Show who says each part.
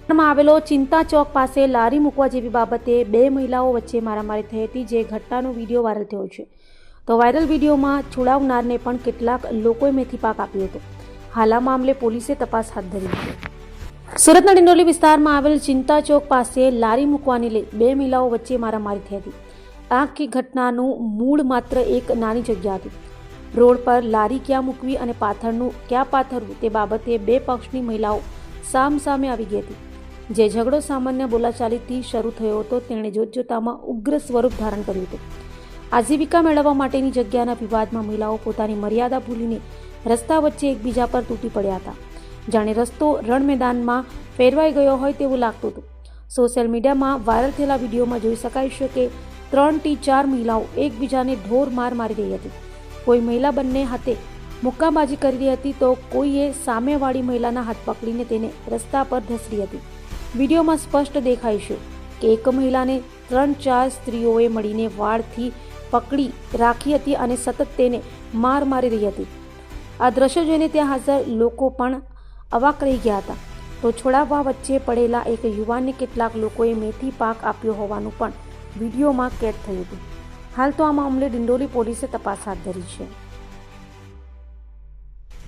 Speaker 1: માં આવેલો ચિંતા ચોક પાસે લારી મૂકવા જેવી બાબતે બે મહિલાઓ વચ્ચે મારામારી થઈ હતી, જે ઘટનાનો વિડીયો વાયરલ થયો છે. તો વાયરલ વિડીયોમાં છોડાવનારને પણ કેટલાક લોકોએ મેથી પાક આપ્યો હતો. હાલ આ મામલે પોલીસે તપાસ હાથ ધરી છે. સુરતના ડિંડોલી વિસ્તારમાં આવેલ ચિંતા ચોક પાસે લારી મૂકવાને લઈ બે મહિલાઓ વચ્ચે મારામારી થઈ હતી. આખી ઘટનાનું મૂળ માત્ર એક નાની જગ્યા હતી. રોડ પર લારી ક્યાં મૂકવી અને પાથરનું ક્યાં પાથરવું તે બાબતે બે પક્ષની મહિલાઓ સામસામે આવી ગઈ હતી. જે ઝઘડો સામાન્ય બોલાચાલીથી શરૂ થયો હતો, તેણે જોતજોતામાં ઉગ્ર સ્વરૂપ ધારણ કર્યું હતું. આજીવિકા મેળવવા માટેની જગ્યાના વિવાદમાં મહિલાઓ પોતાની મર્યાદા ભૂલીને રસ્તા વચ્ચે એકબીજા પર તૂટી પડ્યા હતા. જાણે રસ્તો રણ મેદાનમાં ફેરવાઈ ગયો હોય તેવું લાગતું હતું. સોશિયલ મીડિયામાં વાયરલ થયેલા વિડીયોમાં જોઈ શકાય છે કે 3 થી 4 મહિલાઓ એકબીજાને ઢોર માર મારી રહી હતી. કોઈ મહિલા બંને હાથે મુક્કાબાજી કરી રહી હતી, તો કોઈએ સામેવાળી મહિલાના હાથ પકડીને તેને રસ્તા પર ધસરી હતી. વિડીયોમાં સ્પષ્ટ દેખાય છે કે એક મહિલાને 3-4 સ્ત્રીઓએ મળીને વાળથી પકડી રાખી હતી અને સતત તેને માર મારી રહી હતી. આ દ્રશ્ય જોઈને ત્યાં હાજર લોકો પણ અવાક રહી ગયા હતા. તો છોડાવવા વચ્ચે પડેલા એક યુવાનને કેટલાક લોકોએ મેથી પાક આપ્યો હોવાનું પણ વિડીયોમાં કેદ થયું હતું. હાલ તો આ મામલે ડિંડોલી પોલીસે તપાસ હાથ ધરી છે.